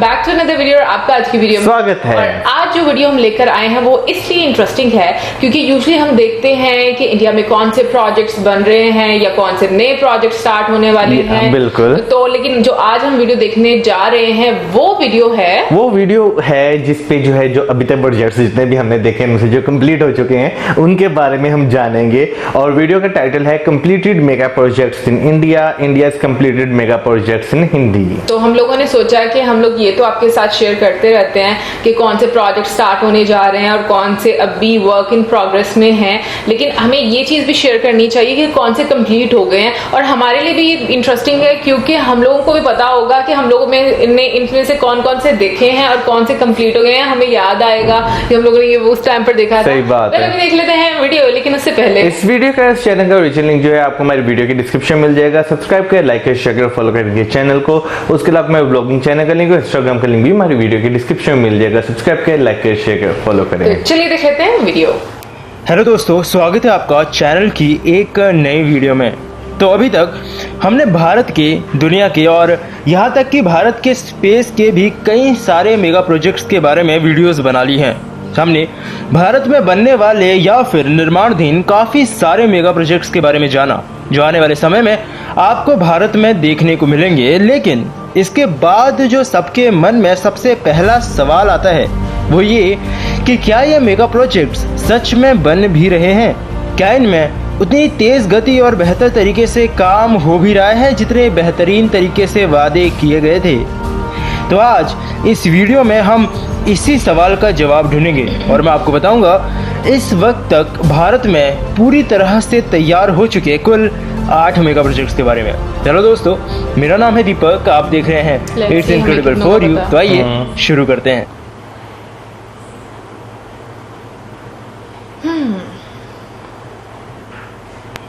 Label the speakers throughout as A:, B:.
A: Back to another video. आपका आज की वीडियो में
B: स्वागत है।
A: और आज जो वीडियो हम लेकर आए हैं वो इसलिए इंटरेस्टिंग है क्योंकि यूजुअली हम देखते हैं कि इंडिया में कौन से प्रोजेक्ट्स बन रहे हैं या कौन से नए प्रोजेक्ट स्टार्ट होने वाले हैं।
B: बिल्कुल।
A: तो लेकिन जो आज हम वीडियो देखने जा रहे हैं वो वीडियो है जिसपे जो है जो अभी तक प्रोजेक्ट्स जितने भी हमने देखे हैं उनसे जो कंप्लीट हो चुके हैं उनके बारे में हम जानेंगे। और वीडियो का टाइटल है completed mega projects in India, India's completed mega projects in Hindi. तो हम लोगों ने सोचा कि हम लोग ये तो आपके साथ शेयर करते रहते हैं कि कौन से प्रोजेक्ट स्टार्ट होने जा रहे हैं और कौन से अभी वर्क इन प्रोग्रेस में हैं, लेकिन हमें ये चीज भी शेयर करनी चाहिए कि कौन से कंप्लीट हो गए हैं। और हमारे लिए भी इंटरेस्टिंग है क्योंकि हम लोगों को भी पता होगा कि हम लोगों में इनमें से कौन कौन से देखे हैं और कौन से कंप्लीट हो गए हैं। हमें याद आएगा कि हम लोगों ने ये उस टाइम पर देखा था।
B: सही बात है।
A: अभी देख लेते हैं वीडियो, लेकिन उससे पहले
B: इस वीडियो का इस चैनल का ओरिजिनल लिंक जो है आपको हमारी वीडियो की डिस्क्रिप्शन मिल जाएगा। सब्सक्राइब करें, लाइक करें, शेयर करें, फॉलो करें चैनल को। उसके अलावा मैं ब्लॉगिंग चैनल का लिंक और इंस्टाग्राम का लिंक भी हमारी वीडियो की डिस्क्रिप्शन में मिल जाएगा। सब्सक्राइब करें, लाइक करें, शेयर करें, फॉलो करें।
A: तो चलिए देख लेते हैं वीडियो।
C: हेलो दोस्तों, स्वागत है आपका चैनल की एक नई वीडियो में। तो अभी तक हमने भारत के, दुनिया के और यहाँ तक कि भारत के स्पेस के भी कई सारे मेगा प्रोजेक्ट्स के बारे में वीडियोस बना ली हैं। हमने भारत में बनने वाले या फिर निर्माणाधीन काफ़ी सारे मेगा प्रोजेक्ट्स के बारे में जाना जो आने वाले समय में आपको भारत में देखने को मिलेंगे। लेकिन इसके बाद जो सबके मन में सबसे पहला सवाल आता है वो ये कि क्या ये मेगा प्रोजेक्ट्स सच में बन भी रहे हैं? क्या इनमें उतनी तेज़ गति और बेहतर तरीके से काम हो भी रहा है जितने बेहतरीन तरीके से वादे किए गए थे? तो आज इस वीडियो में हम इसी सवाल का जवाब ढूंढेंगे और मैं आपको बताऊंगा इस वक्त तक भारत में पूरी तरह से तैयार हो चुके कुल 8 मेगा प्रोजेक्ट्स के बारे में। चलो दोस्तों, मेरा नाम है दीपक, आप देख रहे हैं इट्स इनक्रेडिबल फॉर यू। तो आइए शुरू करते हैं।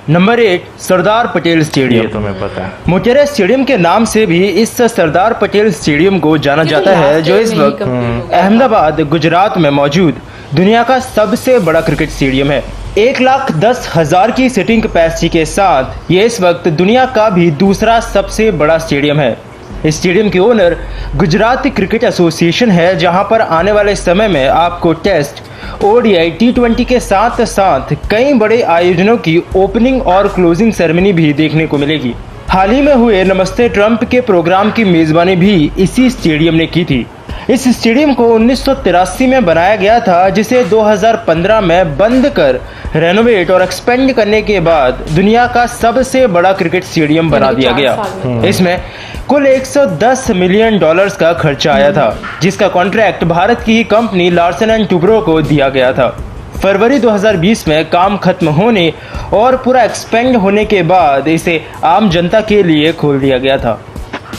C: Number 8, Sardar Patel stadium.
B: ये तो मैं पता है।
C: मोटेरा स्टेडियम के नाम से भी इस सरदार पटेल स्टेडियम को जाना जाता है जो इस वक्त अहमदाबाद, गुजरात में मौजूद दुनिया का सबसे बड़ा क्रिकेट स्टेडियम है। 1,10,000 की सीटिंग कैपेसिटी के साथ ये इस वक्त दुनिया का भी दूसरा सबसे बड़ा स्टेडियम है। इस स्टेडियम के ओनर गुजरात क्रिकेट एसोसिएशन है, जहां पर आने वाले समय में आपको टेस्ट, ODI, T20 के साथ साथ कई बड़े आयोजनों की ओपनिंग और क्लोजिंग सेरेमनी भी देखने को मिलेगी। हाल ही में हुए नमस्ते ट्रंप के प्रोग्राम की मेजबानी भी इसी स्टेडियम ने की थी। इस स्टेडियम को 1983 में बनाया गया था, जिसे 2015 में बंद कर रेनोवेट और एक्सपेंड करने के बाद दुनिया का सबसे बड़ा क्रिकेट स्टेडियम बना दिया गया। इसमें कुल 110 मिलियन डॉलर्स का खर्चा आया था, जिसका कॉन्ट्रैक्ट भारत की ही कंपनी लार्सन एंड टुब्रो को दिया गया था। फरवरी 2020 में काम खत्म होने और पूरा एक्सपेंड होने के बाद इसे आम जनता के लिए खोल दिया गया था।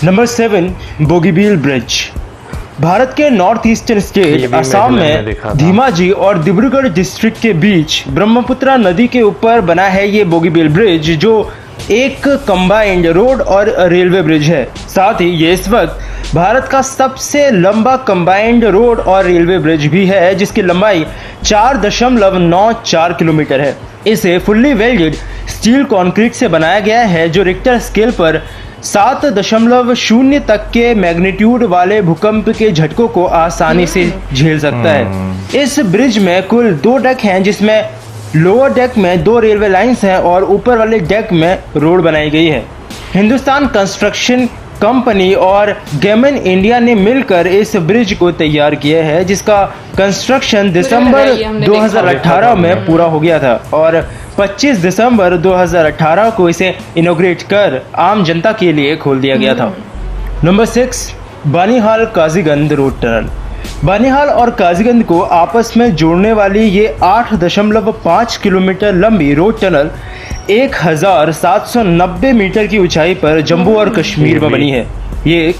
C: Number 7, Bogibeel bridge. भारत के नॉर्थ ईस्टर्न स्टेट असम में धीमाजी और डिब्रूगढ़ डिस्ट्रिक्ट के बीच ब्रह्मपुत्र नदी के ऊपर बना है ये बोगीबील ब्रिज, जो एक कंबाइंड रोड और रेलवे ब्रिज है। साथ ही ये इस वक्त भारत का सबसे लंबा कंबाइंड रोड और रेलवे ब्रिज भी है, जिसकी लंबाई 4.94 किलोमीटर है। इसे फुल्ली वेल्डेड स्टील कंक्रीट से बनाया गया है, जो रिक्टर स्केल पर 7.0 तक के मैग्नीट्यूड वाले भूकंप के झटकों को आसानी से झेल सकता है। इस ब्रिज में कुल 2 डेक हैं, जिसमें लोअर डेक में 2 रेलवे लाइंस हैं और ऊपर वाले डेक में रोड बनाई गई है। हिंदुस्तान कंस्ट्रक्शन कंपनी और गेमन इंडिया ने मिलकर इस ब्रिज को तैयार किया है, जिसका कंस्ट्रक्शन दिसंबर 2018 में पूरा हो गया था और 25 दिसंबर 2018 को इसे इनॉग्रेट कर आम जनता के लिए खोल दिया गया था। Number 6, Banihal Qazigund road tunnel. Banihal और काजीगंज को आपस में जोड़ने वाली ये 8.5 किलोमीटर लंबी रोड टनल 1790 मीटर की ऊंचाई पर जम्मू और कश्मीर में बनी है। ये एक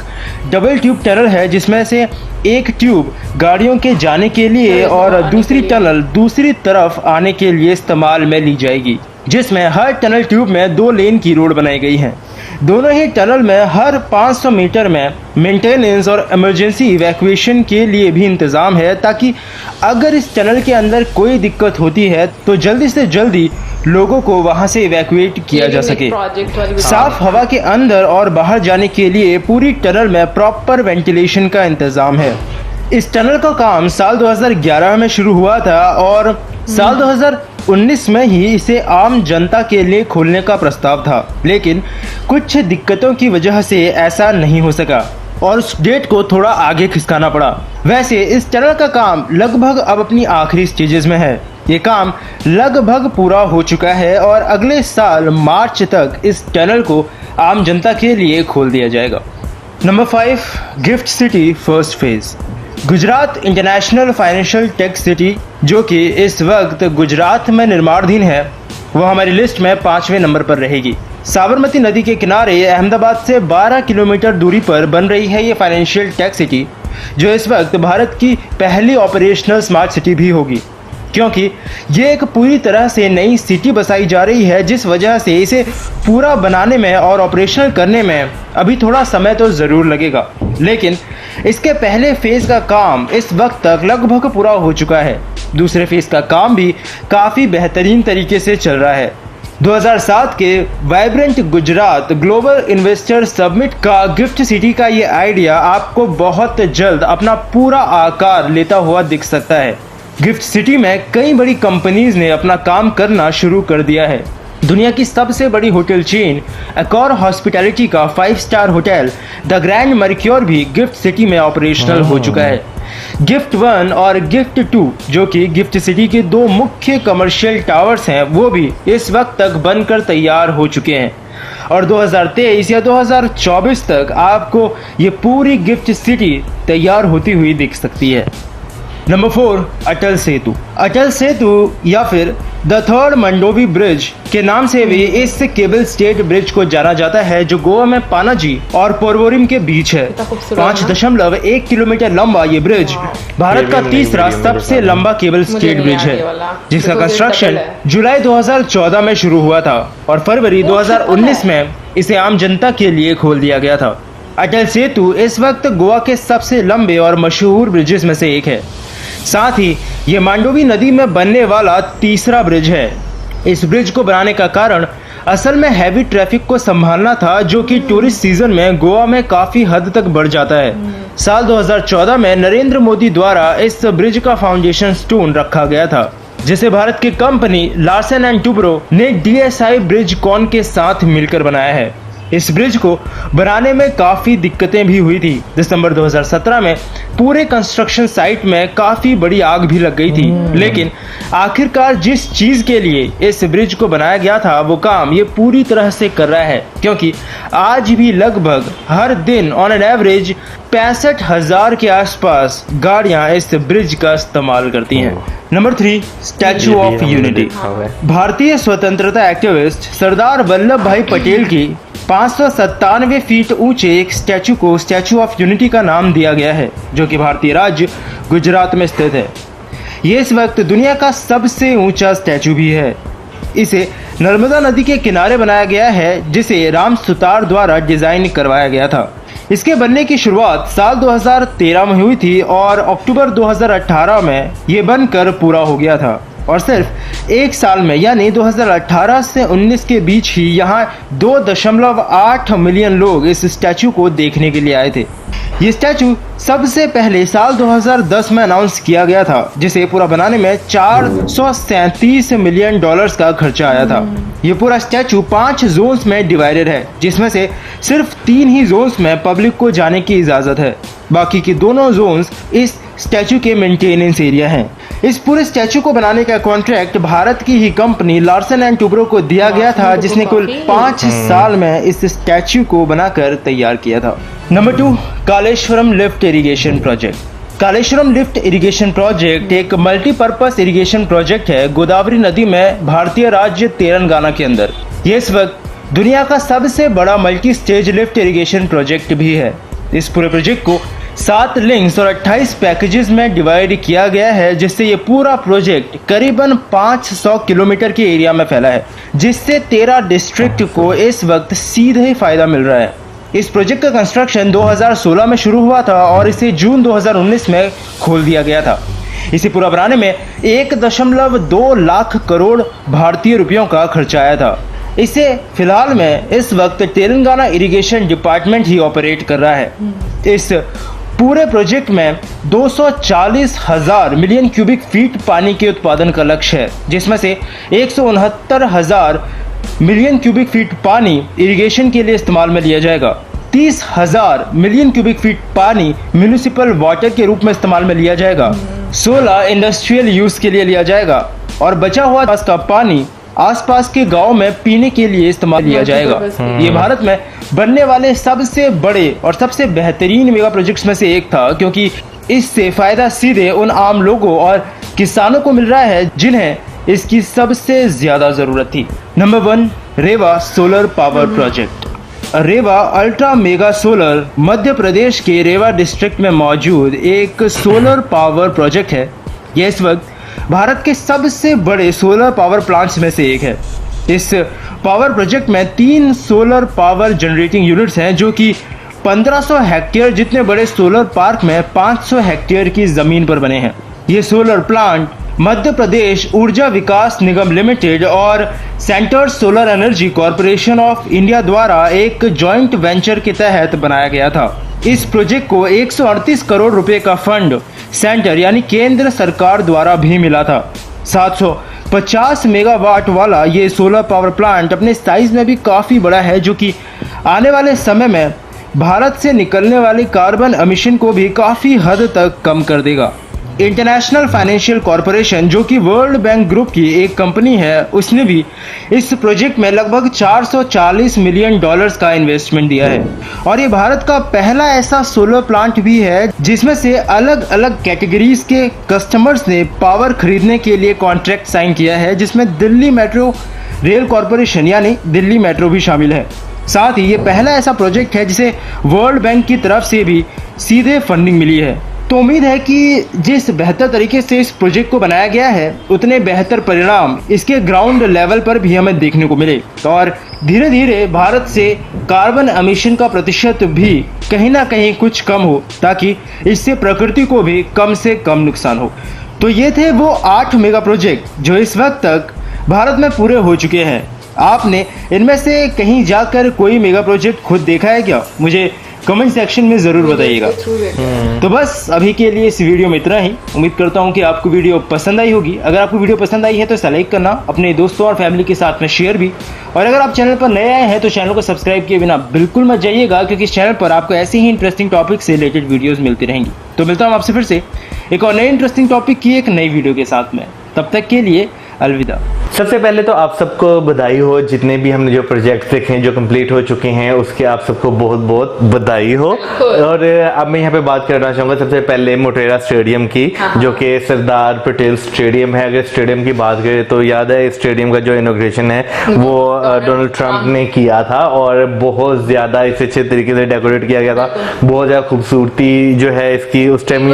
C: डबल ट्यूब टनल है, जिसमें से एक ट्यूब गाड़ियों के जाने के लिए और दूसरी टनल दूसरी तरफ आने के लिए इस्तेमाल में ली जाएगी, जिसमें हर टनल ट्यूब में 2 लेन की रोड बनाई गई है। दोनों ही टनल में हर 500 मीटर में मेंटेनेंस और इमरजेंसी इवैक्यूएशन के लिए भी इंतज़ाम है, ताकि अगर इस टनल के अंदर कोई दिक्कत होती है तो जल्दी से जल्दी लोगों को वहां से इवैक्यूएट किया जा सके। साफ हवा के अंदर और बाहर जाने के लिए पूरी टनल में प्रॉपर वेंटिलेशन का इंतजाम है। इस टनल का काम साल 2011 में शुरू हुआ था और साल 2019 में ही इसे आम जनता के लिए खोलने का प्रस्ताव था, लेकिन कुछ दिक्कतों की वजह से ऐसा नहीं हो सका और उस डेट को थोड़ा आगे खिसकाना पड़ा। वैसे इस टनल का काम लगभग अब अपनी आखिरी स्टेजेस में है। ये काम लगभग पूरा हो चुका है और अगले साल मार्च तक इस टनल को आम जनता के लिए खोल दिया जाएगा। Number 5, gift city first phase. Gujarat international financial tech city, जो कि इस वक्त गुजरात में निर्माणाधीन है, वो हमारी लिस्ट में 5वें नंबर पर रहेगी। साबरमती नदी के किनारे अहमदाबाद से 12 किलोमीटर दूरी पर बन रही है ये फाइनेंशियल टेक सिटी, जो इस वक्त भारत की पहली ऑपरेशनल स्मार्ट सिटी भी होगी, क्योंकि ये एक पूरी तरह से नई सिटी बसाई जा रही है, जिस वजह से इसे पूरा बनाने में और ऑपरेशनल करने में अभी थोड़ा समय तो ज़रूर लगेगा, लेकिन इसके पहले फेज़ का काम इस वक्त तक लगभग पूरा हो चुका है। दूसरे फेज़ का काम भी काफ़ी बेहतरीन तरीके से चल रहा है। 2007 के vibrant Gujarat global investor summit का गिफ्ट सिटी का ये आइडिया आपको बहुत जल्द अपना पूरा आकार लेता हुआ दिख सकता है। गिफ्ट सिटी में कई बड़ी कंपनीज ने अपना काम करना शुरू कर दिया है। दुनिया की सबसे बड़ी होटल चेन एकॉर हॉस्पिटैलिटी का 5 star hotel the grand Mercure भी गिफ्ट सिटी में ऑपरेशनल हो चुका है। गिफ्ट 1 और गिफ्ट 2, जो कि गिफ्ट सिटी के 2 मुख्य कमर्शियल टावर्स हैं, वो भी इस वक्त तक बनकर तैयार हो चुके हैं और 2023 या 2024 तक आपको ये पूरी गिफ्ट सिटी तैयार होती हुई दिख सकती है। नंबर 4, अटल सेतु। अटल सेतु या फिर द थर्ड मंडोवी ब्रिज के नाम से भी इस केबल स्टेट ब्रिज को जाना जाता है, जो गोवा में पानाजी और पोरवोरिम के बीच है। 5.1 किलोमीटर लंबा ये ब्रिज भारत का तीसरा सबसे लंबा केबल स्टेट ब्रिज है, जिसका कंस्ट्रक्शन जुलाई 2014 में शुरू हुआ था और फरवरी 2019 में इसे आम जनता के लिए खोल दिया गया था। अटल सेतु इस वक्त गोवा के सबसे लंबे और मशहूर ब्रिजेस में से एक है। साथ ही ये मांडोवी नदी में बनने वाला तीसरा ब्रिज है। इस ब्रिज को बनाने का कारण असल में हैवी ट्रैफिक को संभालना था, जो कि टूरिस्ट सीजन में गोवा में काफी हद तक बढ़ जाता है। साल 2014 में नरेंद्र मोदी द्वारा इस ब्रिज का फाउंडेशन स्टोन रखा गया था, जिसे भारत की कंपनी लार्सन एंड टुब्रो ने DSI ब्रिजकॉन के साथ मिलकर बनाया है। इस ब्रिज को बनाने में काफ़ी दिक्कतें भी हुई थी। दिसंबर 2017 में पूरे कंस्ट्रक्शन साइट में काफ़ी बड़ी आग भी लग गई थी, लेकिन आखिरकार जिस चीज़ के लिए इस ब्रिज को बनाया गया था वो काम ये पूरी तरह से कर रहा है, क्योंकि आज भी लगभग हर दिन ऑन एन एवरेज 65,000 के आसपास गाड़ियां इस ब्रिज का इस्तेमाल करती हैं। Number 3, statue of unity. भारतीय स्वतंत्रता एक्टिविस्ट सरदार वल्लभ भाई पटेल की 597 फीट ऊंचे एक स्टैचू को स्टैचू ऑफ यूनिटी का नाम दिया गया है, जो कि भारतीय राज्य गुजरात में स्थित है। ये इस वक्त दुनिया का सबसे ऊंचा स्टैचू भी है। इसे नर्मदा नदी के किनारे बनाया गया है, जिसे राम सुतार द्वारा डिजाइन करवाया गया था। इसके बनने की शुरुआत साल 2013 में हुई थी और अक्टूबर 2018 में ये बनकर पूरा हो गया था और सिर्फ एक साल में यानी 2018 से 19 के बीच ही यहाँ 2.8 मिलियन लोग इस स्टैचू को देखने के लिए आए थे। ये स्टैचू सबसे पहले साल 2010 में अनाउंस किया गया था, जिसे पूरा बनाने में $437 मिलियन का खर्चा आया था। ये पूरा स्टैचू 5 जोन्स में डिवाइडेड है, जिसमें से सिर्फ 3 ही जोन्स में पब्लिक को जाने की इजाज़त है। बाकी के दोनों जोन्स इस स्टैचू के मेंटेनेंस एरिया हैं। इस पूरे स्टैचू को बनाने का कॉन्ट्रैक्ट भारत की ही कंपनी लार्सन एंड टुब्रो को दिया गया था, जिसने कुल 5 साल में इस स्टैचू को बनाकर तैयार किया था। Number 2, Kaleshwaram lift irrigation project. Kaleshwaram lift irrigation project एक मल्टीपर्पस इरिगेशन प्रोजेक्ट है गोदावरी नदी में भारतीय राज्य तेलंगाना के अंदर। ये इस वक्त दुनिया का सबसे बड़ा multi stage lift irrigation project भी है। इस पूरे प्रोजेक्ट को 7 लिंक्स और 28 पैकेजेस में डिवाइड किया गया है, जिससे ये पूरा प्रोजेक्ट करीबन 500 किलोमीटर के एरिया में फैला है, जिससे 13 डिस्ट्रिक्ट को इस वक्त सीधे ही फायदा मिल रहा है। इस प्रोजेक्ट का कंस्ट्रक्शन 2016 में शुरू हुआ था और इसे जून 2019 में खोल दिया गया था। इसे पूरा बनाने में 1.2 लाख करोड़ भारतीय रुपयों का खर्चा आया था। इसे फिलहाल में इस वक्त तेलंगाना इरिगेशन डिपार्टमेंट ही ऑपरेट कर रहा है। इस पूरे प्रोजेक्ट में 240,000 मिलियन क्यूबिक फीट पानी के उत्पादन का लक्ष्य है, जिसमें से 169,000 मिलियन क्यूबिक फीट पानी इरिगेशन के लिए इस्तेमाल में लिया जाएगा। 30,000 मिलियन क्यूबिक फीट पानी म्यूनिसिपल वाटर के रूप में इस्तेमाल में लिया जाएगा। 16 इंडस्ट्रियल यूज के लिए लिया जाएगा और बचा हुआ का पानी आसपास के गांव में पीने के लिए इस्तेमाल किया जाएगा। ये भारत में बनने वाले सबसे बड़े और सबसे बेहतरीन मेगा प्रोजेक्ट्स में से एक था, क्योंकि इससे फायदा सीधे उन आम लोगों और किसानों को मिल रहा है जिन्हें इसकी सबसे ज्यादा जरूरत थी। नंबर 1, रेवा सोलर पावर प्रोजेक्ट। रेवा ultra mega solar Madhya Pradesh के रेवा डिस्ट्रिक्ट में मौजूद एक सोलर पावर प्रोजेक्ट है। यह इस वक्त भारत के सबसे बड़े सोलर पावर प्लांट्स में से एक है। इस पावर प्रोजेक्ट में 3 सोलर पावर जनरेटिंग यूनिट्स हैं, जो कि 1500 हेक्टेयर जितने बड़े सोलर पार्क में 500 हेक्टेयर की जमीन पर बने हैं। ये सोलर प्लांट मध्य प्रदेश ऊर्जा विकास निगम लिमिटेड और centre solar energy corporation of India द्वारा एक जॉइंट वेंचर के तहत बनाया गया था। इस प्रोजेक्ट को 138 करोड़ रुपए का फंड सेंटर यानी केंद्र सरकार द्वारा भी मिला था। 750 मेगावाट वाला ये सोलर पावर प्लांट अपने साइज में भी काफी बड़ा है, जो कि आने वाले समय में भारत से निकलने वाले कार्बन एमिशन को भी काफी हद तक कम कर देगा। इंटरनेशनल फाइनेंशियल कॉरपोरेशन, जो कि वर्ल्ड बैंक ग्रुप की एक कंपनी है, उसने भी इस प्रोजेक्ट में लगभग 440 मिलियन डॉलर्स का इन्वेस्टमेंट दिया है। और ये भारत का पहला ऐसा सोलर प्लांट भी है जिसमें से अलग अलग कैटेगरीज के कस्टमर्स ने पावर खरीदने के लिए कॉन्ट्रैक्ट साइन किया है, जिसमें दिल्ली मेट्रो रेल कॉरपोरेशन यानी दिल्ली मेट्रो भी शामिल है। साथ ही ये पहला ऐसा प्रोजेक्ट है जिसे वर्ल्ड बैंक की तरफ से भी सीधे फंडिंग मिली है। तो उम्मीद है कि जिस बेहतर तरीके से इस प्रोजेक्ट को बनाया गया है, उतने बेहतर परिणाम इसके ग्राउंड लेवल पर भी हमें देखने को मिले और धीरे धीरे भारत से कार्बन एमिशन का प्रतिशत भी कहीं ना कहीं कुछ कम हो, ताकि इससे प्रकृति को भी कम से कम नुकसान हो। तो ये थे वो 8 मेगा प्रोजेक्ट जो इस वक्त तक भारत में पूरे हो चुके हैं। आपने इनमें से कहीं जाकर कोई मेगा प्रोजेक्ट खुद देखा है क्या? मुझे कमेंट सेक्शन में जरूर बताइएगा। तो बस अभी के लिए इस वीडियो में इतना ही। उम्मीद करता हूँ कि आपको वीडियो पसंद आई होगी। अगर आपको वीडियो पसंद आई है तो इसे लाइक करना, अपने दोस्तों और फैमिली के साथ में शेयर भी, और अगर आप चैनल पर नए आए हैं तो चैनल को सब्सक्राइब किए बिना बिल्कुल मत जाइएगा, क्योंकि इस चैनल पर आपको ऐसी ही इंटरेस्टिंग टॉपिक से रिलेटेड वीडियोज मिलती रहेंगी। तो मिलता हूँ आपसे फिर से एक और नए इंटरेस्टिंग टॉपिक की एक नई वीडियो के साथ में। तब तक के लिए अलविदा।
A: सबसे पहले तो आप सबको बधाई हो, जितने भी हमने जो प्रोजेक्ट देखे हैं जो कंप्लीट हो चुके हैं उसके आप सबको बहुत बहुत बधाई हो। और अब मैं यहाँ पे बात करना चाहूँगा सबसे पहले मोटेरा स्टेडियम की, जो कि सरदार पटेल स्टेडियम है। अगर स्टेडियम की बात करें तो याद है स्टेडियम का जो इनॉग्रेशन है वो डोनाल्ड ट्रंप ने किया था और बहुत ज्यादा इसे अच्छे तरीके से डेकोरेट किया गया था। बहुत ज्यादा खूबसूरती जो है इसकी उस टाइम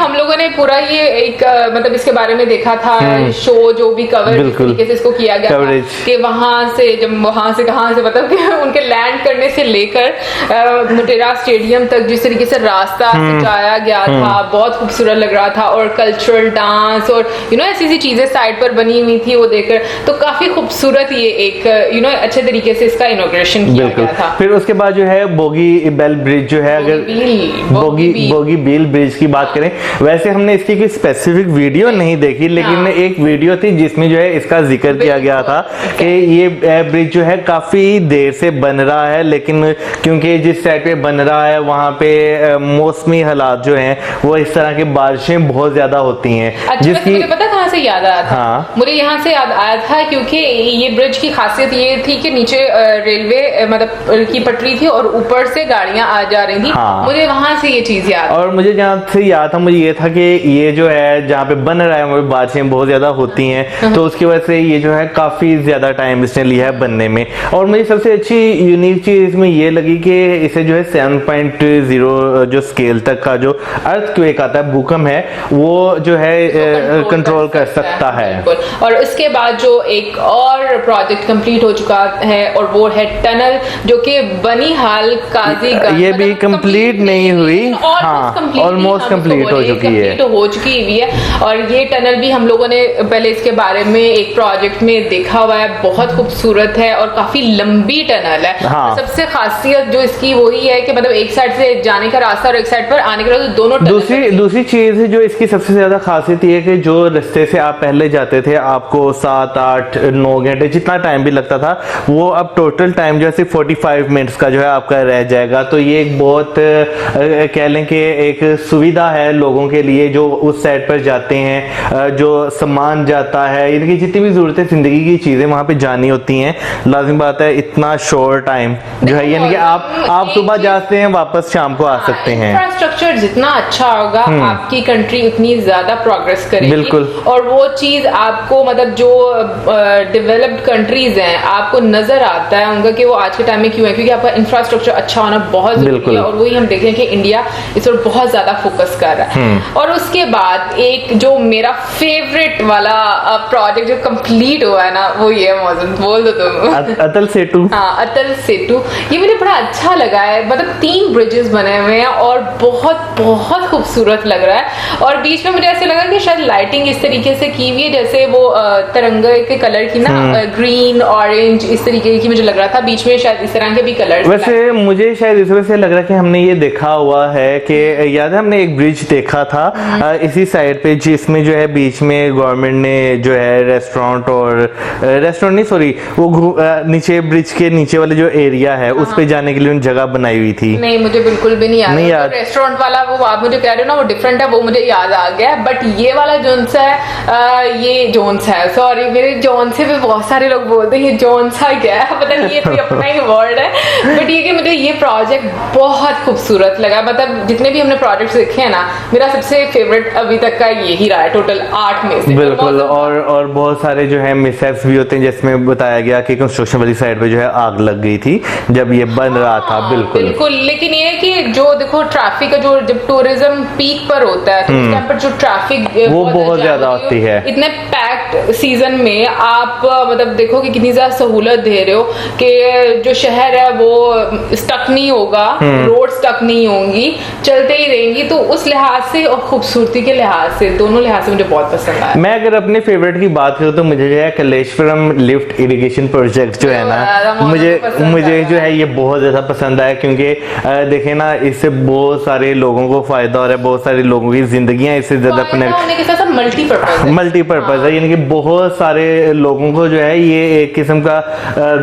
D: हम लोगों ने पूरा ये एक मतलब इसके बारे में देखा था, शो जो भी कवर तरीके से इसको किया गया था कि वहां से कहां से मतलब कि उनके लैंड करने से लेकर मोटेरा स्टेडियम तक जिस तरीके से रास्ता सजाया गया था, बहुत खूबसूरत लग रहा था। और कल्चरल डांस और ऐसी चीजें साइड पर बनी हुई थी, वो देखकर तो काफी खूबसूरत ये एक अच्छे तरीके से इसका इनॉग्रेशन किया गया था।
A: फिर उसके बाद जो है बोगी बेल ब्रिज जो है, अगर बोगी बील ब्रिज की बात करें, वैसे हमने इसकी कोई स्पेसिफिक वीडियो नहीं देखी, लेकिन एक वीडियो थी जिसमें जो है इसका जिक्र किया गया था कि ये ब्रिज जो है काफी देर से बन रहा है, लेकिन क्योंकि जिस साइड पे बन रहा है वहां पे मौसमी हालात जो हैं वो इस तरह की बारिशें बहुत ज्यादा होती हैं।
D: अच्छा, जिसकी मुझे पता कहां से याद आया था? मुझे यहाँ से याद आया था क्योंकि ये ब्रिज की खासियत ये थी कि नीचे रेलवे मतलब की पटरी थी और ऊपर से गाड़ियां आ जा रही थी। मुझे वहां से ये चीज याद।
A: और मुझे जहाँ से याद था मुझे ये था कि ये जो है जहाँ पे बन रहा है वहाँ बारिशें बहुत ज्यादा होती हैं, तो उसकी वजह से ये जो है काफी ज्यादा टाइम इसने लिया है बनने में। और मुझे सबसे अच्छी यूनिक चीज इसमें ये लगी कि इसे जो है 7.0 जो स्केल तक का जो अर्थक्वेक आता है, भूकंप है, वो जो है कंट्रोल कर सकता है।
D: और इसके बाद जो एक और प्रोजेक्ट कंप्लीट हो चुका है और वो है टनल, जो कि बनिहाल काजी,
A: ये भी कंप्लीट नहीं हुई, हाँ ऑलमोस्ट कंप्लीट हो चुकी है,
D: हो चुकी हुई है। और ये टनल भी हम लोगों ने पहले इसके बारे में एक प्रोजेक्ट में देखा हुआ है, बहुत खूबसूरत है और काफी लंबी टनल है।
A: हाँ।
D: सबसे खासियत जो इसकी वही है कि मतलब एक साइड से जाने का रास्ता और एक साइड पर आने का रास्ता, दोनों
A: दूसरी चीज है जो इसकी सबसे ज्यादा खासियत ये है कि जो रास्ते से आप पहले जाते थे आपको 7, 8, 9 घंटे जितना टाइम भी लगता था, वो अब टोटल टाइम जो है सिर्फ 45 मिनट्स का जो है आपका रह जाएगा। तो ये एक बहुत कह लें कि एक सुविधा है लोगों के लिए जो उस साइड पर जाते हैं, जो सामान जाता है, इनकी जितनी भी जरूरतें जिंदगी की चीजें वहां पे जानी होती हैं, लाजिम बात है इतना शॉर्ट टाइम जो है, यानी कि आप सुबह जाते हैं वापस शाम को आ सकते हैं।
D: इंफ्रास्ट्रक्चर जितना अच्छा होगा आपकी कंट्री उतनी ज्यादा प्रोग्रेस करेगी।
A: बिल्कुल।
D: और वो चीज आपको मतलब जो डेवलप्ड कंट्रीज हैं आपको नजर आता है उनका कि वो आज के टाइम में क्यों है, क्योंकि आपका इंफ्रास्ट्रक्चर अच्छा होना बहुत जरूरी है। और वही हम देख रहे हैं कि इंडिया इस पर बहुत ज्यादा फोकस कर रहा है। और उसके बाद एक जो मेरा फेवरेट वाला प्रोजेक्ट जो कंप्लीट हुआ है ना, वो ये मौजूद बोल दो तुम,
A: अटल सेतु।
D: हाँ, अटल सेतु, ये मुझे बड़ा अच्छा लगा है। मतलब 3 ब्रिजेस बने हुए हैं और बहुत बहुत खूबसूरत लग रहा है। और बीच में मुझे ऐसे लगा कि शायद लाइटिंग इस तरीके से की हुई है जैसे वो तिरंगे के कलर की ना, ग्रीन ऑरेंज इस तरीके की मुझे लग रहा था, बीच में शायद इस तरह के भी कलर।
A: वैसे मुझे शायद इस वजह से लग रहा है कि हमने ये देखा हुआ है कि याद है हमने एक ब्रिज देखा था इसी साइड पे, जिसमें जो है बीच में गवर्नमेंट ने जो है रेस्टोरेंट नहीं सॉरी वो नीचे ब्रिज के नीचे वाले जो एरिया है उस पे जाने के लिए उन जगह बनाई हुई थी।
D: नहीं मुझे बिल्कुल भी नहीं याद। रेस्टोरेंट वाला वो आप मुझे कह रहे हो ना वो डिफरेंट है, वो मुझे याद आ गया। बट ये वाला जोन्स है, ये जोन्स है, सॉरी मेरे जोन से भी बहुत सारे लोग बोलते हैं ये जोन सा क्या है, पता नहीं ये कोई अपना ही वर्ड है। बट ये कि मुझे ये प्रोजेक्ट बहुत खूबसूरत लगा। मतलब जितने भी हमने प्रोजेक्ट्स देखे हैं ना, मेरा सबसे फेवरेट अभी तक का यही रहा है टोटल 8 में से।
A: बिल्कुल। और बहुत सारे जो है मिसहैप्स भी होते हैं, जिसमें बताया गया कि कंस्ट्रक्शन वाली साइड पे जो है आग लग गई थी जब ये बन रहा था। बिल्कुल।
D: लेकिन ये कि जो देखो ट्रैफिक का जो जब टूरिज्म पीक पर होता है तो उस टाइम पर जो ट्रैफिक
A: वो बहुत ज्यादा होती है।
D: इतने पैक्ड सीजन में आप मतलब देखो कि कितनी ज्यादा सहूलत दे रहे हो कि जो शहर है वो स्टक नहीं होगा, रोड स्टक नहीं होंगी, चलते ही रहेंगी। तो उस लिहाज से और खूबसूरती के लिहाज से, दोनों लिहाज से मुझे बहुत पसंद आया।
A: मैं अगर अपने फेवरेट की बात करूं तो मुझे जो है कलेश्वरम लिफ्ट इरिगेशन प्रोजेक्ट जो है ना, मुझे जो है ये बहुत ज्यादा पसंद आया, क्योंकि देखें ना इससे बहुत सारे लोगों को फायदा हो रहा है, बहुत सारे लोगों की जिंदगियां इससे ज्यादा मल्टीपर्पज है, यानी कि बहुत सारे लोगों को जो है ये एक किस्म का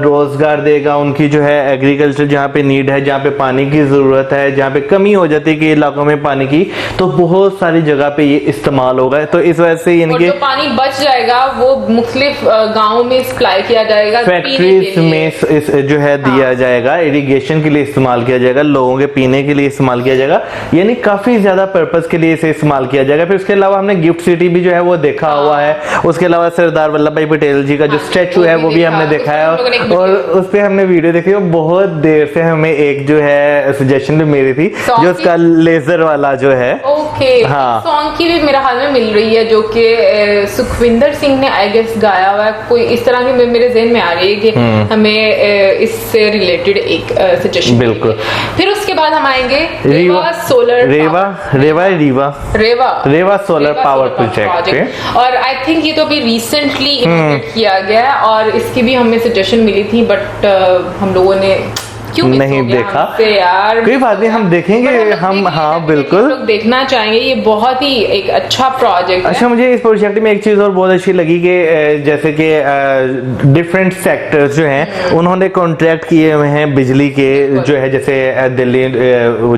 A: रोजगार देगा। उनकी जो है एग्रीकल्चर जहाँ पे नीड है, जहाँ पे पानी की जरूरत है, जहाँ पे कमी हो जाती है कि इलाकों में पानी की, तो बहुत सारी जगह पे ये इस्तेमाल होगा। तो इस वजह से यानी कि
D: पानी बच जाएगा वो मुख्तलिफ गाँव में सप्लाई किया जाएगा,
A: फैक्ट्रीज में जो है दिया जाएगा, इरिगेशन के लिए इस्तेमाल किया जाएगा, लोगों के पीने के लिए इस्तेमाल किया जाएगा, यानी काफी ज्यादा पर्पस के लिए इसे इस्तेमाल किया जाएगा। फिर उसके अलावा हमने गिफ्ट सिटी भी जो है वो देखा हुआ है। उसके अलावा सरदार वल्लभ भाई पटेल जी का जो स्टैचू है वो भी हमने देखा है, और उस पे हमने वीडियो देखी। बहुत देर से हमें एक जो है सजेशन भी मिली थी जो उसका लेजर वाला जो है,
D: हाँ सॉन्ग की भी मेरा हाल में मिल रही है जो कि सुखविंदर सिंह ने आई गेस गाया हुआ है, कोई इस तरह की मेरे ज़हन में आ रही है कि हमें इससे रिलेटेड एक सजेशन।
A: बिल्कुल।
D: फिर उसके बाद हम आएंगे रेवा
A: सोलर पावर प्रोजेक्ट,
D: और आई थिंक ये तो अभी रिसेंटली इनोवेट किया गया है और इसकी भी हमें सजेशन मिली थी, बट हम लोगों ने
A: नहीं देखा यार। कोई बात नहीं, हम देखेंगे हम, हाँ बिल्कुल
D: देखना चाहेंगे। ये बहुत ही एक अच्छा प्रोजेक्ट है।
A: अच्छा, मुझे इस प्रोजेक्ट में एक चीज और बहुत अच्छी लगी कि जैसे कि डिफरेंट सेक्टर्स जो हैं उन्होंने कॉन्ट्रैक्ट किए हुए हैं बिजली के, जो है जैसे दिल्ली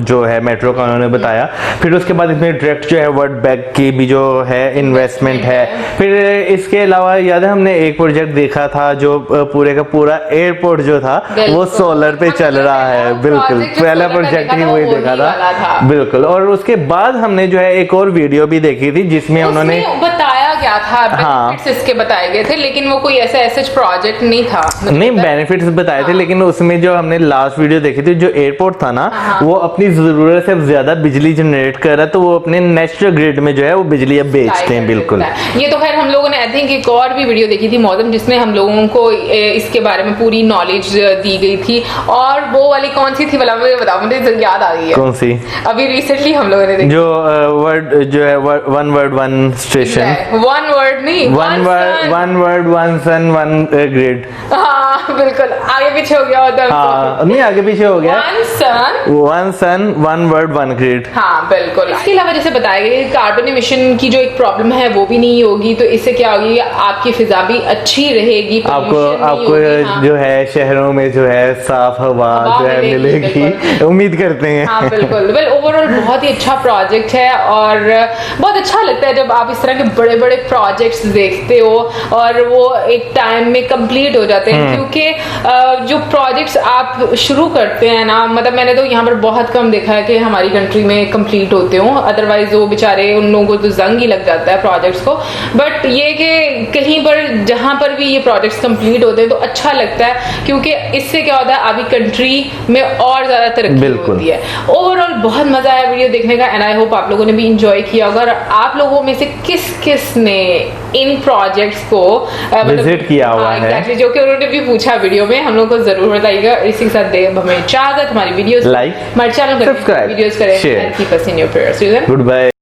A: जो है मेट्रो का उन्होंने बताया। फिर उसके बाद इसमें डायरेक्ट जो है वर्ल्ड बैंक की भी जो है इन्वेस्टमेंट है। फिर इसके अलावा याद है हमने एक प्रोजेक्ट देखा था जो पूरे का पूरा एयरपोर्ट जो था वो सोलर पे चल रहा है। बिल्कुल, पहला प्रोजेक्ट ही वही देखा था। बिल्कुल। और उसके बाद हमने जो है एक और वीडियो भी देखी थी जिसमें उन्होंने
D: बताया गया था, बेनिफिट्स इसके बताए गए थे, लेकिन वो कोई ऐसा प्रोजेक्ट नहीं था।
A: नहीं, बेनिफिट्स बताए थे, लेकिन उसमें जो हमने लास्ट वीडियो देखी थी, जो एयरपोर्ट था ना, वो अपनी जरूरत से ज्यादा बिजली जनरेट कर रहा है, तो वो अपने नेचुरल ग्रिड में जो है वो बिजली अब बेचते हैं। बिल्कुल,
D: ये तो खैर हम लोगों ने आई थिंक एक और भी वीडियो देखी थी मौसम, जिसमें हम लोगों को इसके बारे में पूरी नॉलेज दी गई थी। और वो वाली कौन सी थी वाला, मुझे बताओ, मुझे याद आ गई है।
A: कौन सी?
D: अभी रिसेंटली हम लोगों ने देखी,
A: जो वर्ड जो है one word one station,
D: one word नहीं,
A: one word one sun one grid.
D: हाँ बिल्कुल, आगे पीछे हो गया होता है।
A: हाँ, नहीं आगे पीछे हो गया।
D: One
A: sun one word one grid.
D: हाँ बिल्कुल। इसके अलावा जैसे बताया गया, कार्बन एमिशन की जो एक प्रॉब्लम है वो भी नहीं होगी, तो इससे क्या होगी, आपकी फिजा भी अच्छी रहेगी,
A: आपको
D: हाँ।
A: जो है शहरों में जो है साफ हवा जो है मिलेगी, उम्मीद करते हैं।
D: हाँ बिल्कुल। वेल ओवरऑल बहुत ही अच्छा प्रोजेक्ट है, और बहुत अच्छा लगता है जब आप इस तरह के बड़े बड़े प्रोजेक्ट्स देखते हो और वो एक टाइम में कंप्लीट हो जाते हैं, क्योंकि जो प्रोजेक्ट्स आप शुरू करते हैं ना, मतलब मैंने तो यहाँ पर बहुत कम देखा है कि हमारी कंट्री में कंप्लीट होते हो, अदरवाइज वो बेचारे उन लोगों को तो जंग ही लग जाता है प्रोजेक्ट्स को। बट ये कि कहीं पर जहां पर भी ये प्रोजेक्ट्स कंप्लीट होते हैं तो अच्छा लगता है, क्योंकि इससे क्या होता है आपकी कंट्री में और ज्यादा तरक्की होती है। ओवरऑल बहुत मजा आया वीडियो देखने का, एंड आई होप आप लोगों ने भी इंजॉय किया। अगर आप लोगों में से किस किस ने इन प्रोजेक्ट्स को
A: विजिट किया हुआ है,
D: exactly, जो कि उन्होंने भी पूछा वीडियो में, हम लोग को जरूर बताइएगा। इसी के साथ दे हमें इजाजत, हमारी वीडियोस
A: लाइक,
D: हमारे चैनल को
A: सब्सक्राइब,
D: वीडियोस करें,
A: share,
D: keep us in your prayers.
A: Good bye.